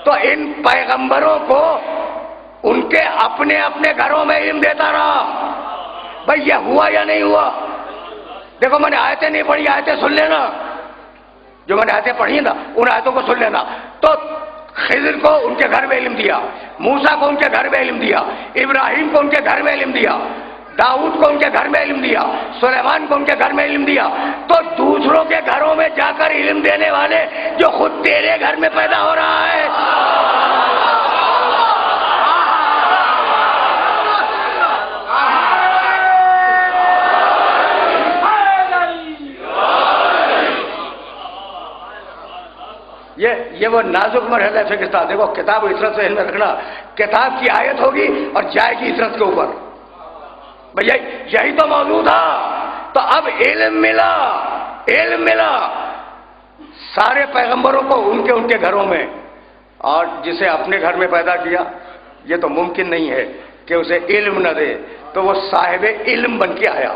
تو ان پیغمبروں کو ان کے اپنے اپنے گھروں میں علم دیتا رہا. بھئی یہ ہوا یا نہیں ہوا؟ دیکھو میں نے آیتیں نہیں پڑھی، آیتیں سن لینا. جو میں نے آیتیں پڑھی نا ان آیتوں کو سن لینا. تو خضر کو ان کے گھر میں علم دیا، موسیٰ کو ان کے گھر میں علم دیا، ابراہیم کو ان کے گھر میں علم دیا، داؤد کو ان کے گھر میں علم دیا، سلیمان کو ان کے گھر میں علم دیا. تو دوسروں کے گھروں میں جا کر علم دینے والے جو خود تیرے گھر میں پیدا ہو رہا ہے، یہ وہ نازک مرحلہ ہے فقہ کا. دیکھو کتاب و عطرت سے علم رکھنا، کتاب کی آیت ہوگی اور جائے گی عطرت کے اوپر. بھئی یہی تو موضوع تھا. تو اب علم ملا، علم ملا سارے پیغمبروں کو ان کے گھروں میں، اور جسے اپنے گھر میں پیدا کیا یہ تو ممکن نہیں ہے کہ اسے علم نہ دے، تو وہ صاحب علم بن کے آیا.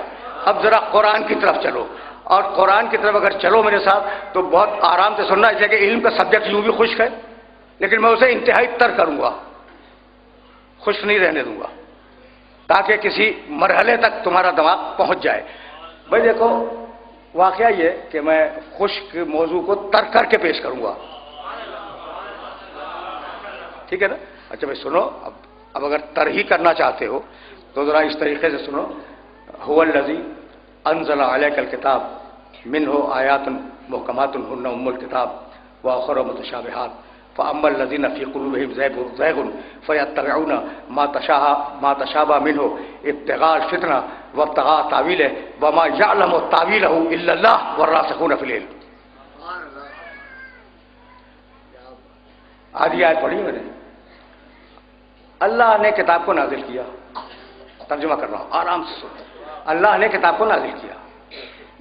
اب ذرا قرآن کی طرف چلو، اور قرآن کی طرف اگر چلو میرے ساتھ تو بہت آرام سے سننا، اس لیے کہ علم کا سبجیکٹ یوں بھی خشک ہے لیکن میں اسے انتہائی تر کروں گا، خشک نہیں رہنے دوں گا تاکہ کسی مرحلے تک تمہارا دماغ پہنچ جائے. بھائی دیکھو واقعہ یہ کہ میں خشک موضوع کو تر کر کے پیش کروں گا، ٹھیک ہے نا؟ اچھا بھائی سنو، اب اگر تر ہی کرنا چاہتے ہو تو ذرا اس طریقے سے سنو. هو الذی انزل علیک الکتاب منہ آیات محکمات ہن ام الکتاب واخر متشابہات فاما الذین فی قلوبہم زیغ فیتبعون ما تشابہ منہ ابتغاء الفتنہ وابتغاء تاویلہ وما یعلم تاویلہ الا اللہ والراسخون فی العلم. آدھی آیت پڑھی میں نے. اللہ نے کتاب کو نازل کیا، ترجمہ کر رہا ہوں آرام سے سنو. اللہ نے کتاب کو نازل کیا،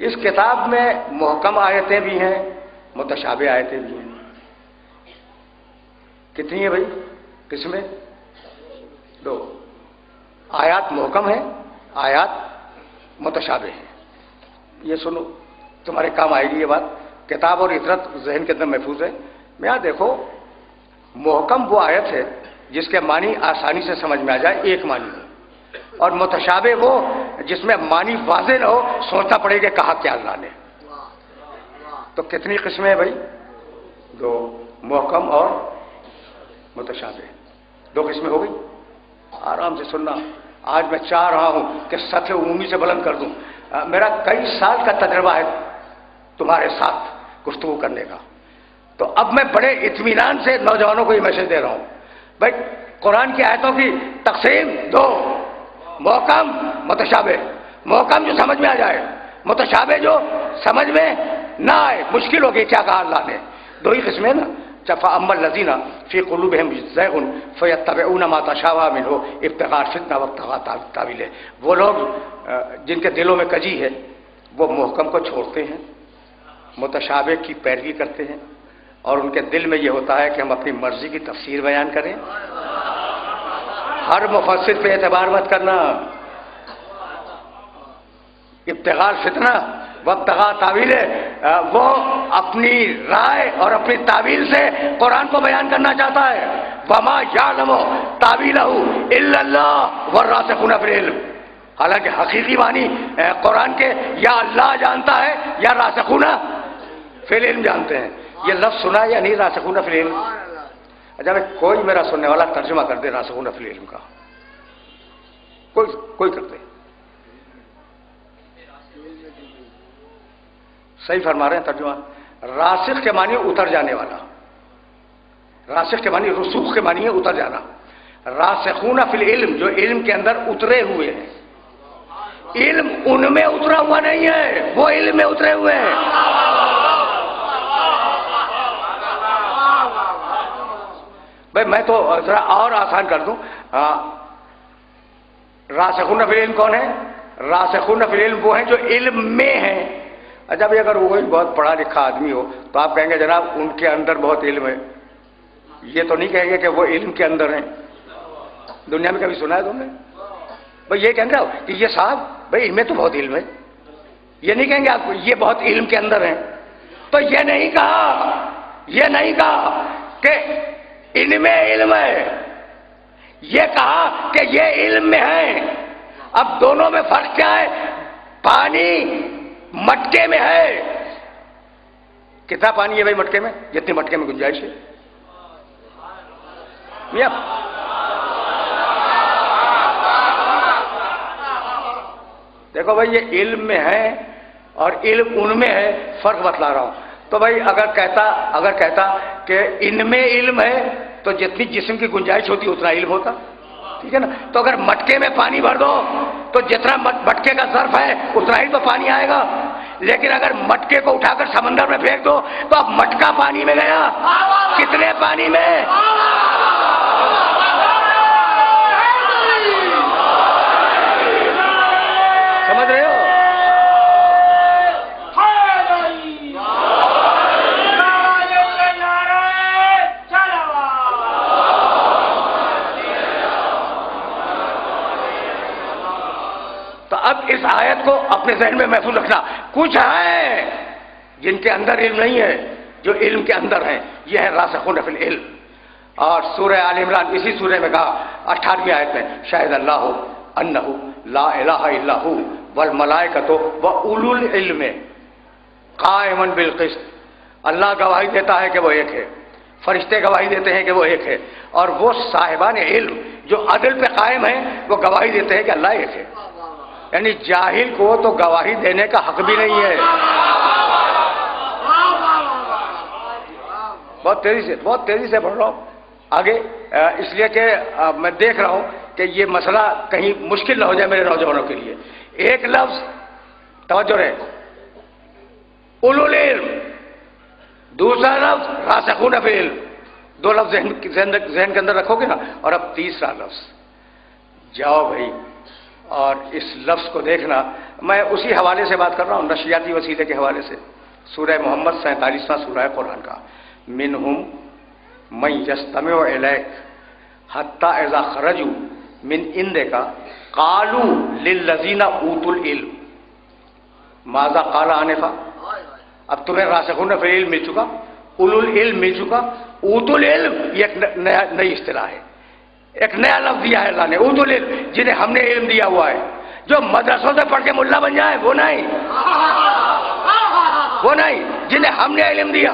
اس کتاب میں محکم آیتیں بھی ہیں، متشابہ آیتیں بھی ہیں. کتنی ہیں بھائی قسمیں؟ دو. آیات محکم ہیں، آیات متشابہ ہیں. یہ سنو تمہارے کام آئے گی یہ بات. کتاب اور عطرت ذہن کے اندر محفوظ ہے. یہاں دیکھو محکم وہ آیت ہے جس کے معنی آسانی سے سمجھ میں آ جائے، ایک معنی ہے، اور متشابہ وہ جس میں معنی واضح نہ ہو، سوچنا پڑے کہ کہا کیا اللہ نے. تو کتنی قسمیں ہیں بھائی؟ دو. محکم اور متشابہ، دو قسمیں ہو گئی. آرام سے سننا. آج میں چاہ رہا ہوں کہ سطح عمومی سے بلند کر دوں. میرا کئی سال کا تجربہ ہے تمہارے ساتھ گفتگو کرنے کا، تو اب میں بڑے اطمینان سے نوجوانوں کو یہ میسج دے رہا ہوں. بھائی قرآن کی آیتوں کی تقسیم دو: محکم، متشابہ. محکم جو سمجھ میں آ جائے، متشابہ جو سمجھ میں نہ آئے، مشکل ہو گئی کیا کہا اللہ نے. دو ہی قسمیں نا. فَأَمَّا الَّذِينَ فِي قُلُوبِهِمْ زَيْغٌ فَيَتَّبِعُونَ مَا تَشَابَهَ مِنْهُ ابْتِغَاءَ الْفِتْنَةِ وَابْتِغَاءَ تَأْوِيلِهِ. وہ لوگ جن کے دلوں میں کجی ہے وہ محکم کو چھوڑتے ہیں، متشابہ کی پیروی کرتے ہیں، اور ان کے دل میں یہ ہوتا ہے کہ ہم اپنی مرضی کی تفسیر بیان کریں. ہر مفسر پہ اعتبار مت کرنا. ابتغاء الفتنہ وابتغاء تاویل، وہ اپنی رائے اور اپنی تعویل سے قرآن کو بیان کرنا چاہتا ہے. وما یعلم تاویلہ الا اللہ والراسخون فی العلم. حالانکہ حقیقی معنی قرآن کے یا اللہ جانتا ہے یا راسخون فی العلم جانتے ہیں. یہ لفظ سنا یا نہیں راسخون فی العلم؟ اچھا میں کوئی میرا سننے والا ترجمہ کر دے راسخون فی العلم کا، کوئی کرتے. صحیح فرما رہے ہیں ترجمہ. راسخ کے معنی اتر جانے والا، راسخ کے معنی رسوخ کے معنی ہے اتر جانا. راسخون فی العلم جو علم کے اندر اترے ہوئے ہیں. علم ان میں اترا ہوا نہیں ہے، وہ علم میں اترے ہوئے ہیں. بھائی میں تو ذرا اور آسان کر دوں. راسخون فی العلم کون ہے؟ راسخون فی العلم وہ ہیں جو علم میں ہیں. اچھا بھائی اگر وہی بہت پڑھا لکھا آدمی ہو تو آپ کہیں گے جناب ان کے اندر بہت علم ہے. یہ تو نہیں کہیں گے کہ وہ علم کے اندر ہیں. دنیا میں کبھی سنا ہے تم نے؟ بھائی یہ کہیں گے کہ یہ صاحب بھائی ان میں تو بہت علم ہے. یہ نہیں کہیں گے آپ کو یہ بہت علم کے اندر ہیں. تو یہ نہیں کہا کہ ان میں علم ہے، یہ کہا کہ یہ علم میں ہے۔ اب دونوں میں فرق کیا ہے؟ پانی مٹکے میں ہے، کتنا پانی ہے بھائی مٹکے میں؟ جتنی مٹکے میں گنجائش ہے۔ دیکھو بھائی یہ علم میں ہے اور علم ان میں ہے، فرق بتلا رہا ہوں۔ تو بھائی اگر کہتا کہ ان میں علم ہے تو جتنی جسم کی گنجائش ہوتی اتنا علم ہوتا، ٹھیک ہے نا؟ تو اگر مٹکے میں پانی بھر دو تو جتنا مٹکے کا ظرف ہے اتنا ہی تو پانی آئے گا، لیکن اگر مٹکے کو اٹھا کر سمندر میں پھینک دو تو اب مٹکا پانی میں گیا، کتنے پانی میں؟ سمجھ رہے ہو؟ تو اب اس آیت کو اپنے ذہن میں محفوظ رکھنا۔ کچھ ہیں جن کے اندر علم نہیں ہے، جو علم کے اندر ہیں، یہ ہے راسخون فی العلم۔ اور سورہ آل عمران اسی سورہ میں کہا 18ویں آیت میں، شاہد اللہ انہ لا الہ الا ہو والملائکۃ واولو العلم قائما بالقسط۔ اللہ گواہی دیتا ہے کہ وہ ایک ہے، فرشتے گواہی دیتے ہیں کہ وہ ایک ہے، اور وہ صاحبان علم جو عدل پہ قائم ہیں وہ گواہی دیتے ہیں کہ اللہ ایک ہے۔ یعنی جاہل کو تو گواہی دینے کا حق بھی نہیں ہے۔ بہت تیزی سے پڑھ رہا ہوں آگے، اس لیے کہ میں دیکھ رہا ہوں کہ یہ مسئلہ کہیں مشکل نہ ہو جائے میرے نوجوانوں کے لیے۔ ایک لفظ توجہ رہے، اولو العلم، دوسرا لفظ راسخون فی العلم، دو لفظ ذہن کے اندر رکھو گے نا۔ اور اب تیسرا لفظ، جاؤ بھائی اور اس لفظ کو دیکھنا، میں اسی حوالے سے بات کر رہا ہوں، نشریاتی وسیلے کے حوالے سے، سورہ محمد 47واں سورہ قرآن کا، منہم من یستمع الیک حتی اذا خرجوا من عندک قالوا للذین اوتوا العلم ماذا قال آنفا۔ اب تمہیں راسخون فی العلم مل چکا، اولو العلم مل چکا، اوتوا العلم یہ ایک نئی اصطلاح ہے، ایک نیا لفظ دیا ہے اللہ نے، اوتوا العلم، جنہیں ہم نے علم دیا ہوا ہے۔ جو مدرسوں سے پڑھ کے ملا بن جائے وہ نہیں، جنہیں ہم نے علم دیا۔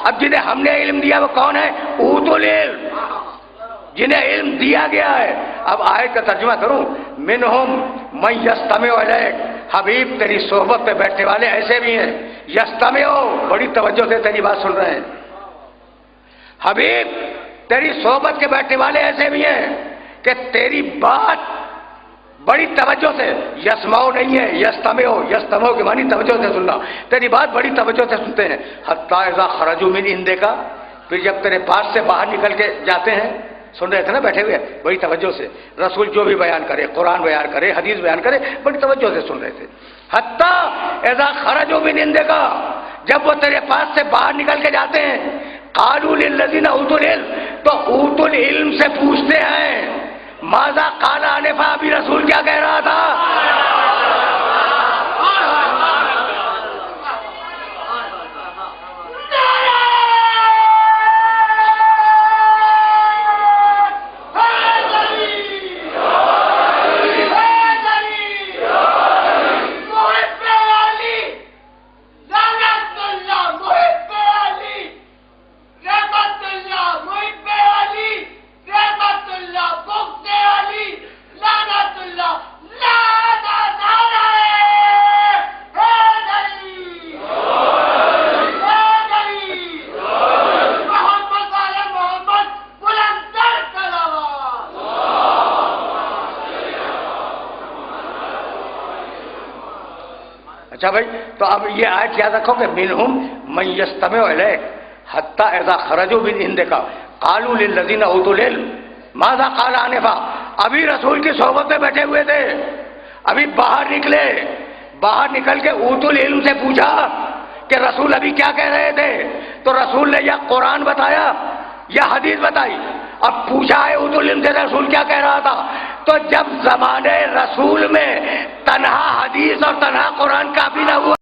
اب جنہیں ہم نے علم دیا وہ کون ہے؟ اوتوا العلم، جنہیں علم دیا گیا ہے۔ اب آیت کا ترجمہ کروں، منہم من یستمع الیک، حبیب تیری صحبت پہ بیٹھنے والے ایسے بھی ہیں، یستمع، بڑی توجہ سے تیری بات سن رہے ہیں، حبیب تیری صحبت کے بیٹھنے والے ایسے بھی ہیں کہ تیری بات بڑی توجہ سے، یسمعو نہیں ہے، یستمعو کے معنی توجہ سے سننا، تیری بات بڑی توجہ سے سنتے ہیں۔ حتی اذا خرجوا من عندک، پھر جب تیرے پاس سے باہر نکل کے جاتے ہیں، سن رہے تھے نا بیٹھے ہوئے بڑی توجہ سے، رسول جو بھی بیان کرے، قرآن بیان کرے، حدیث بیان کرے، بڑی توجہ سے سن رہے تھے۔ حتی اذا خرجوا من عندک، جب وہ تیرے پاس سے باہر نکل کے جاتے ہیں، قالوا للذین اوتوا العلم، تو اوتوا العلم سے پوچھتے ہیں، ماذا قال آنفا، ابھی رسول کیا کہہ رہا تھا؟ اچھا بھائی، تو اب یہ آیت یاد رکھو کہ منہم من یستمع الیک حتی اذا خرجوا من عندک قالوا للذین اوتوا العلم ماذا قال آنفا۔ ابھی رسول کی صحبت میں بیٹھے ہوئے تھے، ابھی باہر نکلے، باہر نکل کے اوتوا العلم سے پوچھا کہ رسول ابھی کیا کہہ رہے تھے، تو رسول نے یا قرآن بتایا یا حدیث بتائی۔ اب پوچھا ہے اوتوا العلم سے رسول کیا کہہ رہا تھا، تو جب زمانے رسول میں تنہا حدیث اور تنہا قرآن کافی نہ ہوا